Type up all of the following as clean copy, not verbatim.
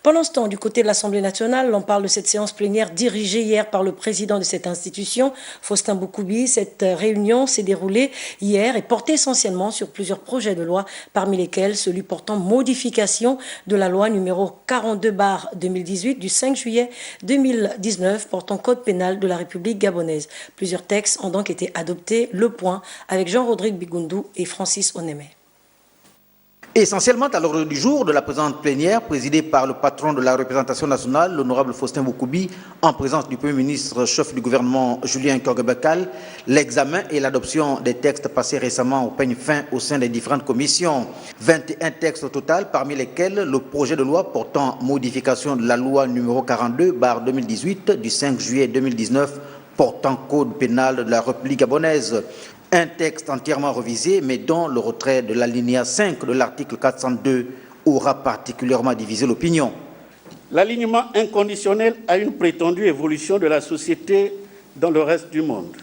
Pendant ce temps, du côté de l'Assemblée nationale, on parle de cette séance plénière dirigée hier par le président de cette institution, Faustin Boukoubi. Cette réunion s'est déroulée hier et portait essentiellement sur plusieurs projets de loi, parmi lesquels celui portant modification de la loi numéro 42/2018 du 5 juillet 2019 portant code pénal de la République gabonaise. Plusieurs textes ont donc été adoptés. Le point avec Jean-Rodrigue Bigundou et Francis Onémé. Essentiellement à l'ordre du jour de la présente plénière, présidée par le patron de la représentation nationale, l'honorable Faustin Boukoubi, en présence du Premier ministre, chef du gouvernement Julien Korgebekal, l'examen et l'adoption des textes passés récemment au peigne fin au sein des différentes commissions. 21 textes au total, parmi lesquels le projet de loi portant modification de la loi numéro 42/2018 du 5 juillet 2019 portant code pénal de la République gabonaise. Un texte entièrement révisé, mais dont le retrait de l'alinéa 5 de l'article 402 aura particulièrement divisé l'opinion. L'alignement inconditionnel à une prétendue évolution de la société dans le reste du monde,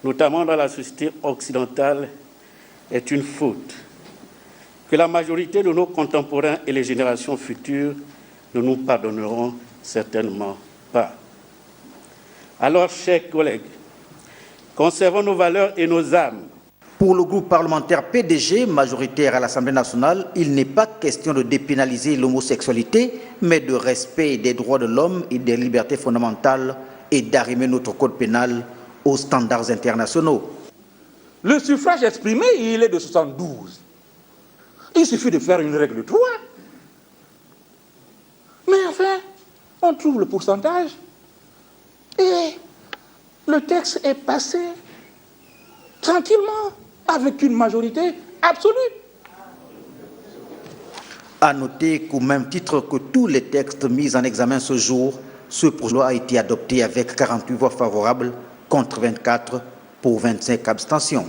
notamment dans la société occidentale, est une faute que la majorité de nos contemporains et les générations futures ne nous pardonneront certainement pas. Alors, chers collègues, conservons nos valeurs et nos âmes. Pour le groupe parlementaire PDG, majoritaire à l'Assemblée nationale, il n'est pas question de dépénaliser l'homosexualité, mais de respect des droits de l'homme et des libertés fondamentales et d'arrimer notre code pénal aux standards internationaux. Le suffrage exprimé, il est de 72. Il suffit de faire une règle de 3. Mais enfin, on trouve le pourcentage et le texte est passé tranquillement, avec une majorité absolue. À noter qu'au même titre que tous les textes mis en examen ce jour, ce projet de loi a été adopté avec 48 voix favorables contre 24 pour 25 abstentions.